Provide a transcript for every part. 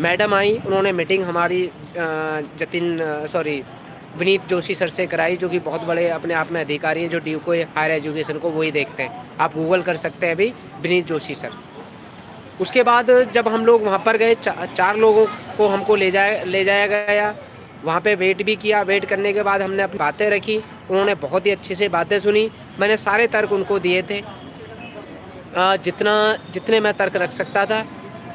Madam आई, उन्होंने meeting हमारी Vineet Joshi sir से कराई, जो कि बहुत बड़े अपने आप में अधिकारी हैं, जो ड्यू को हायर एजुकेशन को वही देखते हैं। आप गूगल कर सकते हैं अभी, विनीत जोशी सर। उसके बाद जब हम लोग वहाँ पर गए, चार लोगों को हमको ले जाया गया। वहाँ पे वेट भी किया। वेट करने के बाद हमने अपनी बातें रखी। उन्होंने बहुत ही अच्छे से बातें सुनी। मैंने सारे तर्क उनको दिए थे, जितने मैं तर्क रख सकता था।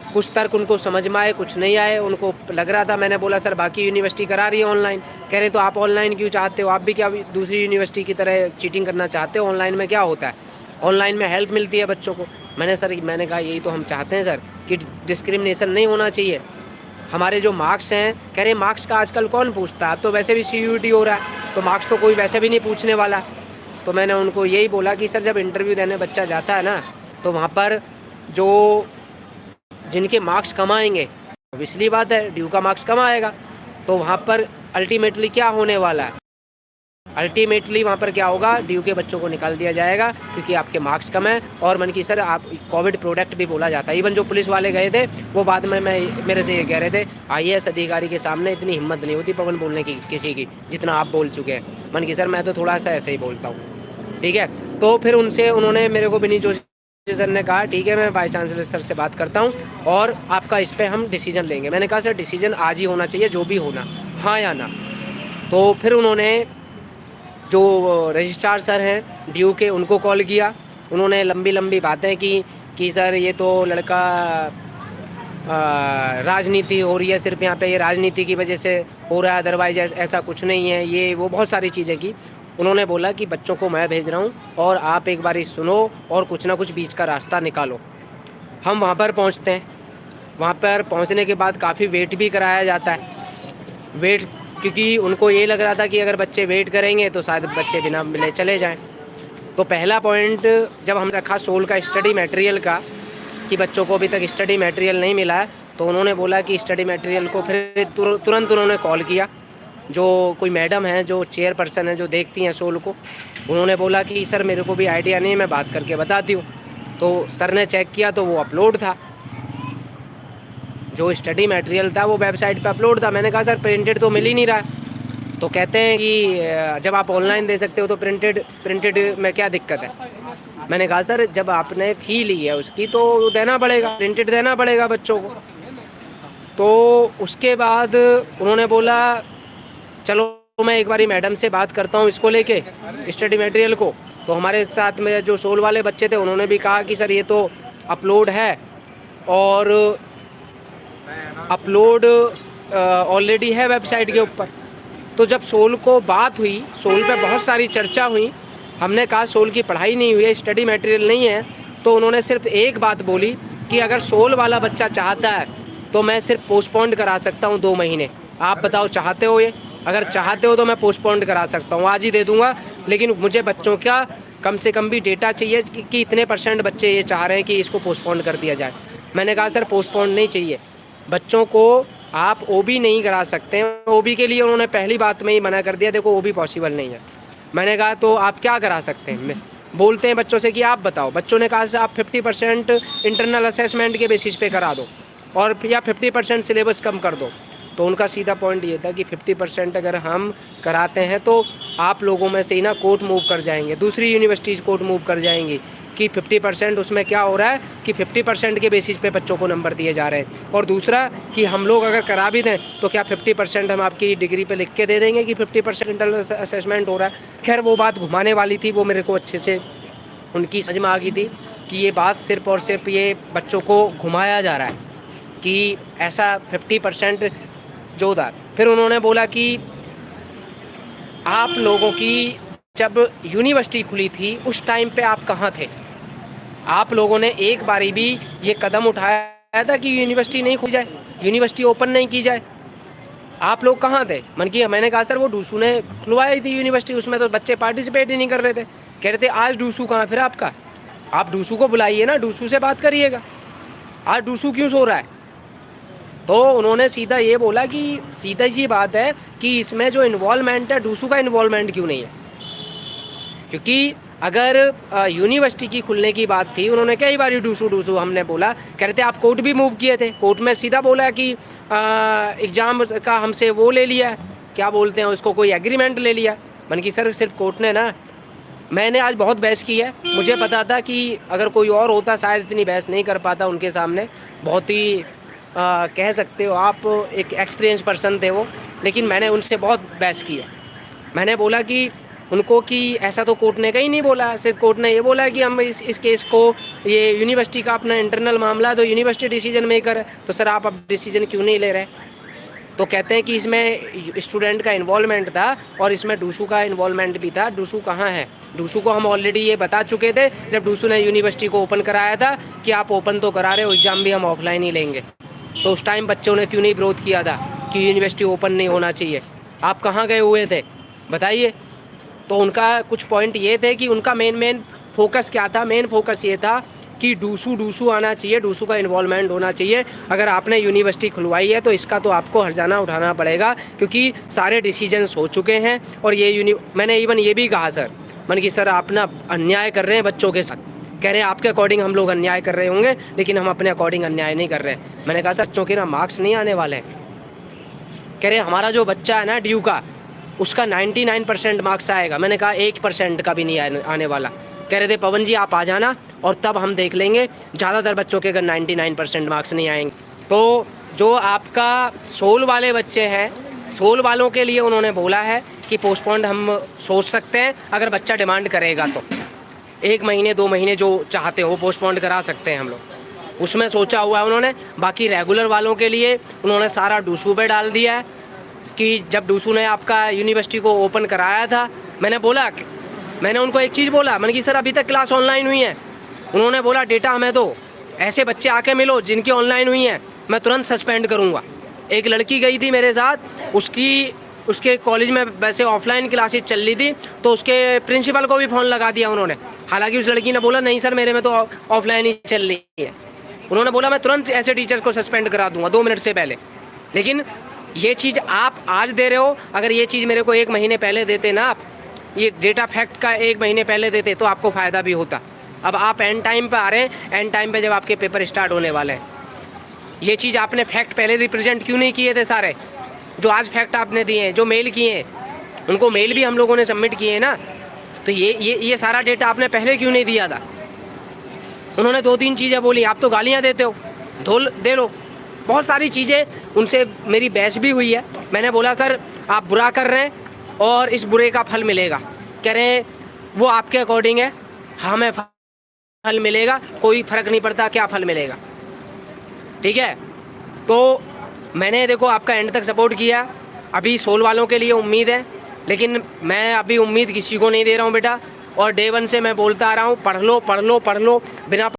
कुछ तर्क उनको समझ में आए, कुछ नहीं आए। उनको लग रहा था, मैंने बोला सर बाकी यूनिवर्सिटी करा रही है ऑनलाइन। कह रहे तो आप ऑनलाइन क्यों चाहते हो? आप भी क्या दूसरी यूनिवर्सिटी की तरह चीटिंग करना चाहते हो? ऑनलाइन में क्या होता है? ऑनलाइन में हेल्प मिलती है बच्चों को। मैंने कहा यही तो हम चाहते हैं सर, कि डिस्क्रिमिनेशन नहीं होना चाहिए। हमारे जो मार्क्स हैं, कह रहे मार्क्स का आजकल कौन पूछता है, अब तो वैसे भी CUET हो रहा है, तो मार्क्स तो कोई वैसे भी नहीं पूछने वाला। तो मैंने उनको यही बोला कि सर जब इंटरव्यू देने बच्चा जाता है ना, तो वहाँ पर जो जिनके मार्क्स कम आएंगे, इसलिए बात है ड्यू का मार्क्स कम आएगा, तो वहाँ पर अल्टीमेटली क्या होने वाला है? अल्टीमेटली वहाँ पर क्या होगा? ड्यू के बच्चों को निकाल दिया जाएगा, क्योंकि आपके मार्क्स कम है। और मन की सर आप कोविड प्रोडक्ट भी बोला जाता है। इवन जो पुलिस वाले गए थे, वो बाद में मेरे से ये कह रहे थे, IAS अधिकारी के सामने इतनी हिम्मत नहीं होती पवन बोलने की किसी की, जितना आप बोल चुके हैं। मन की सर मैं तो थोड़ा सा ऐसे ही बोलता हूँ, ठीक है। तो फिर उन्होंने मेरे को विनीत जोशी सर ने कहा ठीक है, मैं वाइस चांसलर सर से बात करता हूँ और आपका इस पर हम डिसीजन लेंगे। मैंने कहा सर डिसीजन आज ही होना चाहिए, जो भी होना, हाँ या ना। तो फिर उन्होंने जो रजिस्ट्रार सर हैं ड्यू के, उनको कॉल किया। उन्होंने लंबी लंबी बातें की कि सर ये तो लड़का राजनीति हो रही है, सिर्फ यहाँ पे ये राजनीति की वजह से हो रहा है, अदरवाइज ऐसा कुछ नहीं है, ये वो बहुत सारी चीज़ें की। उन्होंने बोला कि बच्चों को मैं भेज रहा हूँ और आप एक बारी सुनो और कुछ ना कुछ बीच का रास्ता निकालो। हम वहाँ पर पहुँचते हैं। वहाँ पर पहुँचने के बाद काफ़ी वेट भी कराया जाता है। वेट, क्योंकि उनको ये लग रहा था कि अगर बच्चे वेट करेंगे तो शायद बच्चे बिना मिले चले जाएं। तो पहला पॉइंट जब हम रखा सोल का स्टडी मटेरियल का, कि बच्चों को अभी तक स्टडी मटेरियल नहीं मिला है, तो उन्होंने बोला कि स्टडी मटेरियल को फिर तुरंत उन्होंने कॉल किया। जो कोई मैडम है, जो चेयरपर्सन है, जो देखती हैं सोल को, उन्होंने बोला कि सर मेरे को भी आइडिया नहीं है, मैं बात करके बताती हूँ। तो सर ने चेक किया तो वो अपलोड था, जो स्टडी मटेरियल था वो वेबसाइट पे अपलोड था। मैंने कहा सर प्रिंटेड तो मिल ही नहीं रहा है। तो कहते हैं कि जब आप ऑनलाइन दे सकते हो तो प्रिंटेड में क्या दिक्कत है? मैंने कहा सर जब आपने फ़ी ली है उसकी तो देना पड़ेगा, प्रिंटेड देना पड़ेगा बच्चों को। तो उसके बाद उन्होंने बोला चलो मैं एक बारी मैडम से बात करता हूँ इसको लेके, स्टडी मटेरियल को। तो हमारे साथ में जो सोल वाले बच्चे थे, उन्होंने भी कहा कि सर ये तो अपलोड है और अपलोड ऑलरेडी है वेबसाइट के ऊपर। तो जब सोल को बात हुई, सोल पे बहुत सारी चर्चा हुई, हमने कहा सोल की पढ़ाई नहीं हुई है, स्टडी मटेरियल नहीं है, तो उन्होंने सिर्फ एक बात बोली कि अगर सोल वाला बच्चा चाहता है तो मैं सिर्फ पोस्टपोन्ड करा सकता हूँ 2 महीने। आप बताओ चाहते हो ये? अगर चाहते हो तो मैं पोस्टपोन्ड करा सकता हूँ, आज ही दे दूँगा, लेकिन मुझे बच्चों का कम से कम भी डेटा चाहिए कि इतने % बच्चे ये चाह रहे हैं कि इसको पोस्टपोन्ड कर दिया जाए। मैंने कहा सर पोस्टपोन्ड नहीं चाहिए, बच्चों को आप OB नहीं करा सकते हैं। OB के लिए उन्होंने पहली बात में ही मना कर दिया, देखो OB पॉसिबल नहीं है। मैंने कहा तो आप क्या करा सकते हैं? बोलते हैं बच्चों से कि आप बताओ। बच्चों ने कहा से आप 50% इंटरनल असेसमेंट के बेसिस पे करा दो और या 50% सिलेबस कम कर दो। तो उनका सीधा पॉइंट ये था कि 50% अगर हम कराते हैं तो आप लोगों में से ही ना कोर्ट मूव कर जाएंगे, दूसरी यूनिवर्सिटीज़ कोर्ट मूव कर जाएंगी कि 50% उसमें क्या हो रहा है कि 50% के बेसिस पे बच्चों को नंबर दिए जा रहे हैं। और दूसरा कि हम लोग अगर करा भी दें तो क्या 50% हम आपकी डिग्री पे लिख के दे देंगे कि 50% इंटरनल असेसमेंट हो रहा है। खैर वो बात घुमाने वाली थी, वो मेरे को अच्छे से उनकी समझ में आ गई थी कि ये बात सिर्फ और सिर्फ ये बच्चों को घुमाया जा रहा है कि ऐसा 50% जोरदार। फिर उन्होंने बोला कि आप लोगों की जब यूनिवर्सिटी खुली थी उस टाइम पे आप कहाँ थे? आप लोगों ने एक बारी भी ये कदम उठाया था कि यूनिवर्सिटी नहीं खुली जाए, यूनिवर्सिटी ओपन नहीं की जाए? आप लोग कहाँ थे? मैंने कहा सर वो डूसू ने खुलवाई थी यूनिवर्सिटी, उसमें तो बच्चे पार्टिसिपेट ही नहीं कर रहे थे। कह रहे थे आज डूसू कहाँ फिर आपका? आप डूसू को बुलाइए ना, डूसू से बात करिएगा, आज डूसू क्यों सो रहा है? तो उन्होंने सीधा ये बोला कि सीधा सी बात है कि इसमें जो इन्वॉल्वमेंट है, डूसू का इन्वॉल्वमेंट क्यों नहीं है? क्योंकि अगर यूनिवर्सिटी की खुलने की बात थी, उन्होंने कई बार डूसू डूसू हमने बोला, कह रहे थे आप कोर्ट भी मूव किए थे, कोर्ट में सीधा बोला कि एग्ज़ाम का हमसे वो ले लिया, क्या बोलते हैं उसको, कोई एग्रीमेंट ले लिया। मन की सर सिर्फ कोर्ट ने ना, मैंने आज बहुत बहस की है, मुझे पता था कि अगर कोई और होता शायद इतनी बहस नहीं कर पाता उनके सामने, बहुत ही कह सकते हो आप एक एक्सपीरियंस पर्सन थे वो, लेकिन मैंने उनसे बहुत बहस की है। मैंने बोला कि उनको कि ऐसा तो कोर्ट ने कहीं नहीं बोला, सिर्फ कोर्ट ने ये बोला कि हम इस केस को, ये यूनिवर्सिटी का अपना इंटरनल मामला, तो यूनिवर्सिटी डिसीजन मेकर है, तो सर आप अब डिसीजन क्यों नहीं ले रहे? तो कहते हैं कि इसमें स्टूडेंट का इन्वॉल्वमेंट था और इसमें डूसू का इन्वॉल्वमेंट भी था। डूसू कहाँ है? डूसू को हम ऑलरेडी ये बता चुके थे जब डूसू ने यूनिवर्सिटी को ओपन कराया था कि आप ओपन तो करा रहे हो, एग्ज़ाम भी हम ऑफलाइन ही लेंगे। तो उस टाइम बच्चों ने क्यों नहीं विरोध किया था कि यूनिवर्सिटी ओपन नहीं होना चाहिए? आप कहाँ गए हुए थे बताइए? तो उनका कुछ पॉइंट ये थे कि उनका मेन फोकस क्या था? मेन फोकस ये था कि डूसू आना चाहिए, डूसू का इन्वॉल्वमेंट होना चाहिए। अगर आपने यूनिवर्सिटी खुलवाई है तो इसका तो आपको हर्जाना उठाना पड़ेगा, क्योंकि सारे डिसीजंस हो चुके हैं। और ये मैंने इवन ये भी कहा सर, मन की सर आप ना अन्याय कर रहे हैं बच्चों के साथ। कह रहे हैं आपके अकॉर्डिंग हम लोग अन्याय कर रहे होंगे, लेकिन हम अपने अकॉर्डिंग अन्याय नहीं कर रहे। मैंने कहा सर बच्चों के ना मार्क्स नहीं आने वाले हैं। कह रहे हमारा जो बच्चा है ना ड्यू का, उसका 99% मार्क्स आएगा। मैंने कहा 1% का भी नहीं आने वाला। कह रहे थे पवन जी आप आ जाना और तब हम देख लेंगे, ज़्यादातर बच्चों के अगर 99% मार्क्स नहीं आएंगे। तो जो आपका सोल वाले बच्चे हैं, सोल वालों के लिए उन्होंने बोला है कि पोस्टपोन्ड हम सोच सकते हैं, अगर बच्चा डिमांड करेगा तो 1 महीने 2 महीने जो चाहते हो पोस्टपोन्ड करा सकते हैं हम लोग, उसमें सोचा हुआ है उन्होंने। बाकी रेगुलर वालों के लिए उन्होंने सारा डूसू पे डाल दिया है कि जब डूसू ने आपका यूनिवर्सिटी को ओपन कराया था, मैंने उनको एक चीज़ बोला, मैंने कि सर अभी तक क्लास ऑनलाइन हुई है। उन्होंने बोला डेटा हमें दो, ऐसे बच्चे आके मिलो जिनकी ऑनलाइन हुई हैं, मैं तुरंत सस्पेंड करूँगा। एक लड़की गई थी मेरे साथ, उसके कॉलेज में वैसे ऑफलाइन क्लासेस चल रही थी, तो उसके प्रिंसिपल को भी फ़ोन लगा दिया उन्होंने। हालांकि उस लड़की ने बोला नहीं सर मेरे में तो ऑफलाइन ही चल रही है। उन्होंने बोला मैं तुरंत ऐसे टीचर्स को सस्पेंड करा दूंगा 2 मिनट से पहले। लेकिन ये चीज़ आप आज दे रहे हो, अगर ये चीज़ मेरे को 1 महीने पहले देते ना आप, ये डेटा फैक्ट का 1 महीने पहले देते तो आपको फ़ायदा भी होता। अब आप एंड टाइम पे आ रहे हैं, एंड टाइम पे जब आपके पेपर स्टार्ट होने वाले हैं। ये चीज़ आपने फैक्ट पहले रिप्रेजेंट क्यों नहीं किए थे सारे जो आज फैक्ट आपने दिए हैं, जो मेल किए हैं, उनको मेल भी हम लोगों ने सबमिट किए हैं ना। तो ये सारा डेटा आपने पहले क्यों नहीं दिया था? उन्होंने 2-3 चीज़ें बोली, आप तो गालियाँ देते हो, धोल दे लो, बहुत सारी चीज़ें। उनसे मेरी बहस भी हुई है। मैंने बोला सर आप बुरा कर रहे हैं और इस बुरे का फल मिलेगा। कह रहे हैं वो आपके अकॉर्डिंग है, हमें फल मिलेगा, कोई फ़र्क नहीं पड़ता क्या फल मिलेगा। ठीक है, तो मैंने देखो आपका एंड तक सपोर्ट किया। अभी सोल वालों के लिए उम्मीद है, लेकिन मैं अभी उम्मीद किसी को नहीं दे रहा हूँ बेटा। और डे 1 से मैं बोलता आ रहा हूँ, पढ़ लो बिना